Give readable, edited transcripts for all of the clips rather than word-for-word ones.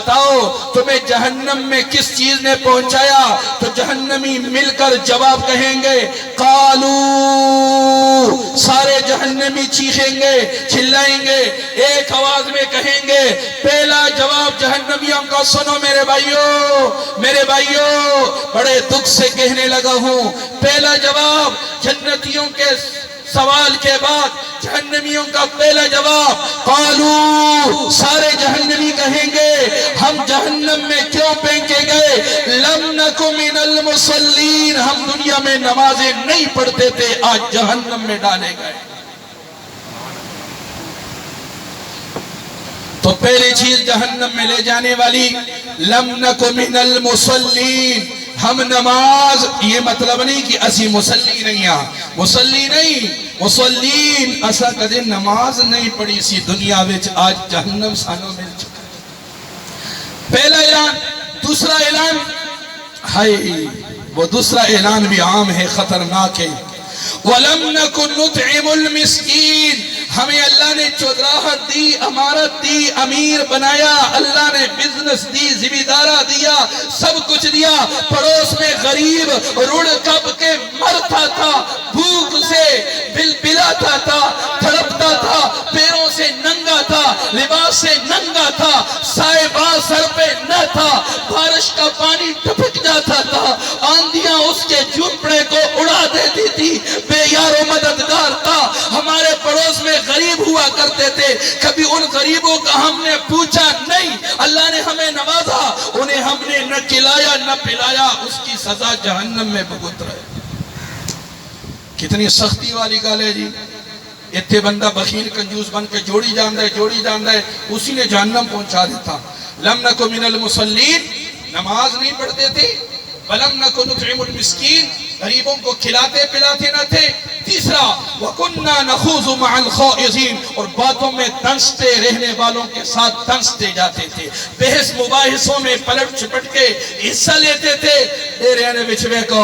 بتاؤ تمہیں جہنم میں کس چیز نے پہنچایا؟ تو جہنمی مل کر جواب کہیں گے، قالو، سارے جہنمی چیخیں گے، چلائیں گے، ایک آواز میں کہیں گے۔ پہلا جواب جہنمیوں کا سنو میرے بھائیوں، بڑے دکھ سے کہنے لگا ہوں، پہلا جواب جنتیوں کے سوال کے بعد جہنمیوں کا پہلا جواب، قالو، سارے جہنمی کہیں گے، ہم جہنم میں کیوں پھینکے گئے؟ لم نک من المصلین، ہم دنیا میں نمازیں نہیں پڑھتے تھے، آج جہنم میں ڈالے گئے۔ تو پہلی چیز جہنم میں لے جانے والی، لم نک من المصلین، ہم نماز، یہ مطلب نہیں کہ اسی مسلی نہیں ہیں، مسلی نہیں، مسلین اسا کدے نماز نہیں پڑھی سی دنیا وچ، آج جہنم سانوں مل چکا۔ پہلا اعلان۔ دوسرا اعلان، ہائے وہ دوسرا اعلان بھی عام ہے، خطرناک ہے۔ وَلَمْ نَكُنْ نُطْعِمُ الْمِسْكِينَ، ہمیں اللہ نے چودراہت دی، امارت دی، امیر بنایا، اللہ نے بزنس دی، ذمہ دارہ دیا، سب کچھ دیا، پڑوس میں غریب رڑ کب کے مرتا تھا، بھوک سے بلبلاتا تھا، تڑپتا تھا، پیروں سے ننگا تھا، لباس سے ننگا تھا، سائے باز سر پہ نہ تھا، بارش کا پانی ٹپک جاتا تھا، آندیاں اس کے جھونپڑے کو اڑا دیتی تھی، بے یار و مددگار تھا۔ ہمارے پڑوس میں غریب ہوا کرتے تھے، کبھی ان غریبوں کا ہم نے پوچھا نہیں، اللہ نے ہمیں نوازا، انہیں ہم نے نہ کھلایا نہ پلایا، اس کی سزا جہنم میں بھگت رہے۔ کتنی سختی والی گل ہے جی، اتنے بندہ بخیل کنجوس بن کے جوڑی جاندہ ہے، اسی نے جہنم پہنچا دیتا۔ لم نکو من المصلین، نماز نہیں پڑھتے تھے، ولم نکو نطعم المسکین، غریبوں کو کھلاتے پلاتے نہ تھے۔ تیسرا، وَكُنَّا نَخُوضُ مَعَ الْخَائِضِينَ، اور باتوں میں دنستے رہنے والوں کے ساتھ دنستے جاتے تھے، بحث مباحثوں میں پلٹ چپٹ کے حصہ لیتے تھے۔ میرے آنے بچھوے کو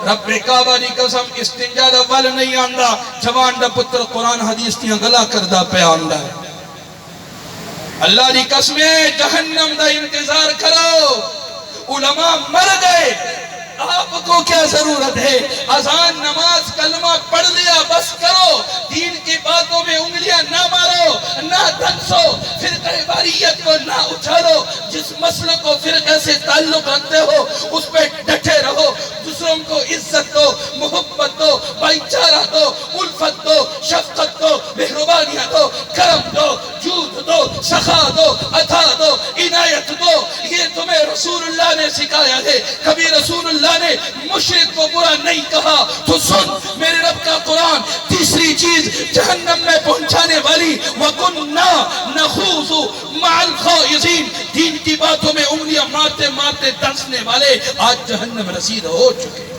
رب کعبہ دی قسم استنجا دا ول نہیں آندہ، جوان دا پتر قرآن حدیث دیاں گلا کردہ پہ آندہ ہے۔ اللہ دی قسمیں جہنم دا انتظار کرو، علماء مر گئے، آپ کو کیا ضرورت ہے؟ اذان، نماز، کلمہ پڑھ لیا بس کرو، دین کی باتوں میں انگلیاں نہ مارو، نہ دھنسو، فرقہ واریت کو نہ اچھالو، جس مسئلہ کو فرقہ سے تعلق رکھتے ہو اس پہ ڈٹے رہو، دوسروں کو عزت دو، محبت دو، بھائی چارہ دو، الفت دو، شفقت دو، مہربانیاں دو، کرم دو، جود دو، سخا دو، عطا دو، عنایت دو، یہ تمہیں رسول اللہ نے سکھایا ہے۔ کبھی رسول اللہ نے مشرک کو برا نہیں کہا، تو سن میرے رب کا قرآن۔ تیسری چیز جہنم میں پہنچانے والی، وَكُنَّا نَخُوضُ مَعَ الْخَائِضِينَ، دین کی باتوں میں انگلیاں مارتے مارتے دنسنے والے آج جہنم رسید ہو چکے۔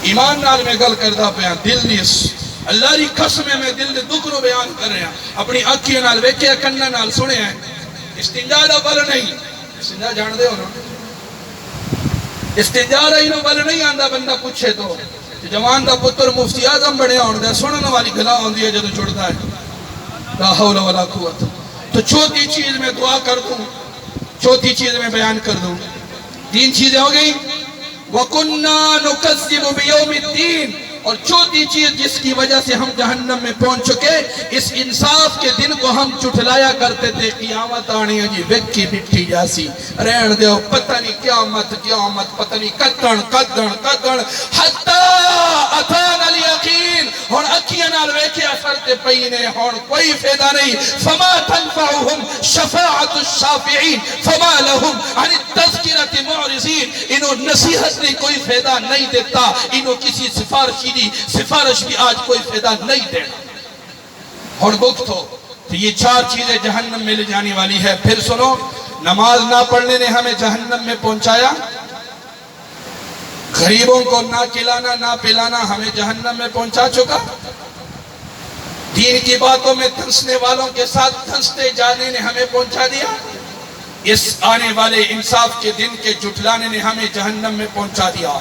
ایمان نال میں گل کردہ پیاں، دل نیس اللہ دی قسم میں دل دے دکھ نو بیان کر رہے ہیں، اپنی آنکھیں نال ویکھے، کناں نال سنے ہیں۔ استنجا دا بل نہیں، استنجا جان دے ہو نا، استنجا رہی نو بل نہیں آندہ، بندہ پوچھے تو جوان دا پتر مفتی اعظم بڑے آندہ ہے، سنن والی گلا ہوندی ہے جدو چھوڑتا ہے، لا حول ولا قوت۔ تو چوتھی چیز میں دعا کر دوں، چوتھی چیز میں بیان کر دوں، تین چیزیں ہو گئی، وَكُنَّا نُكَذِّبُ بِيَوْمِ الدِّينِ، اور چوتھی چیز جس کی وجہ سے ہم جہنم میں پہنچ چکے، اس انصاف کے دن کو ہم چٹھلایا کرتے تھے، قیامت آنی ہے جی ویکھی بٹھی جاسی، رہن دیو پتہ نہیں قیامت پتہ نہیں کدن حتی اتانا الیقین، ہون اکھیاں نال ویکھے اثر تے پینے، ہون کوئی فیدہ نہیں۔ فما تنفعهم شفاعت الشافعین فما لهم عن التذکرۃ معرضین، انہوں نصیحت نے کوئی فیدہ نہیں دیتا، انہوں کسی سفارش بھی آج کوئی فیدہ نہیں دینا۔ اور وقت ہو تو یہ چار چیزیں جہنم میں لے جانے والی ہے۔ پھر سنو، نماز نہ پڑھنے نے ہمیں جہنم میں پہنچایا، غریبوں کو نہ کھلانا نہ پلانا ہمیں جہنم میں پہنچا چکا، دین کی باتوں میں دھنسنے والوں کے ساتھ دھنستے جانے نے ہمیں پہنچا دیا، اس آنے والے انصاف کے دن کے جھٹلانے نے ہمیں جہنم میں پہنچا دیا۔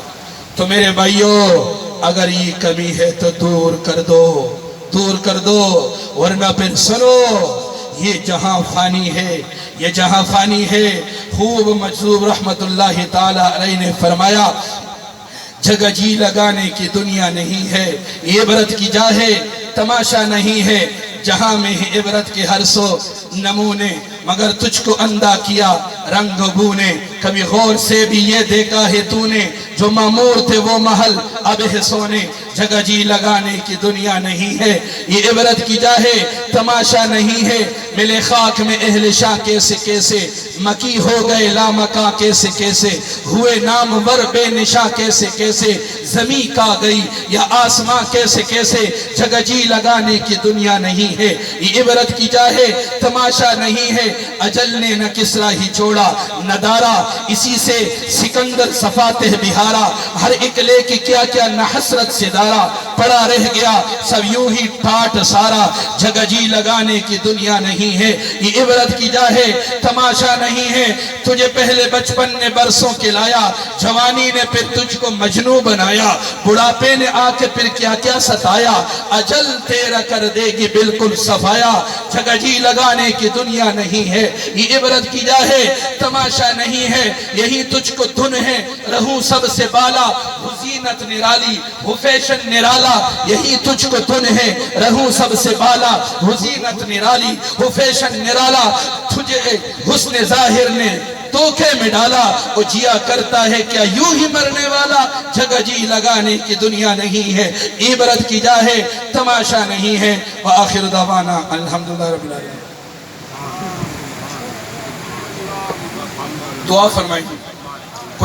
تو میرے بھائیوں، اگر یہ کمی ہے تو دور کر دو، ورنہ پھر سنو، یہ جہاں فانی ہے، یہ جہاں فانی ہے۔ خوب مجذوب رحمت اللہ تعالی علیہ نے فرمایا جگہ جی لگانے کی دنیا نہیں ہے، عبرت کی جا ہے تماشا نہیں ہے، جہاں میں ہے عبرت کے ہر سو نمونے، مگر تجھ کو اندھا کیا رنگ و بو نے، کبھی غور سے بھی یہ دیکھا ہے تو نے، جو معمور تھے وہ محل اب ہے سونے، جگہ جی لگانے کی دنیا نہیں ہے، یہ عبرت کی جا ہے تماشا نہیں ہے، ملے خاک میں اہل شاہ کیسے کیسے، مکی ہو گئے لامکاں کیسے کیسے، ہوئے نامور بے نشاں کیسے کیسے، زمین کا گئی یا آسماں کیسے کیسے، جگہ جی لگانے کی دنیا نہیں ہے، یہ عبرت کی جا ہے تماشا نہیں ہے، اجل نے نہ کسرا ہی چھوڑا نہ دارا، اسی سے سکندر صفاتہ بہارا، ہر ایک لے کے کیا کیا نہ حسرت سے دارا، پڑا رہ گیا سب یوں ہی ٹاٹ سارا، جگہ جی لگانے کی دنیا نہیں ہے، یہ عبرت کی جا ہے تماشا نہیں ہے، تجھے پہلے بچپن نے برسوں کے لایا، جوانی نے پھر تجھ کو مجنوں بنایا، بڑھاپے نے آ کے پھر کیا کیا ستایا، اجل تیرا کر دے گی بالکل صفایا، جگہ جی لگانے کی دنیا نہیں ہے، یہ عبرت کی جا ہے تماشا نہیں ہے، یہی تجھ کو دھن ہے رہوں سب سے بالا، ہو زینت نرالی ہو فیشن نرالا، یہی تجھ کو دھن ہے رہوں سب سے بالا، ہو زینت نرالی ہو فیشن نرالا، تجھے حسن ظاہر نے دھوکے میں ڈالا، وہ جیا کرتا ہے کیا یوں ہی مرنے والا، جگہ جی لگانے کی دنیا نہیں ہے، عبرت کی جا ہے تماشا نہیں ہے۔ وآخر دعوانا الحمدللہ رب العالمین۔ دعا فرمائیں۔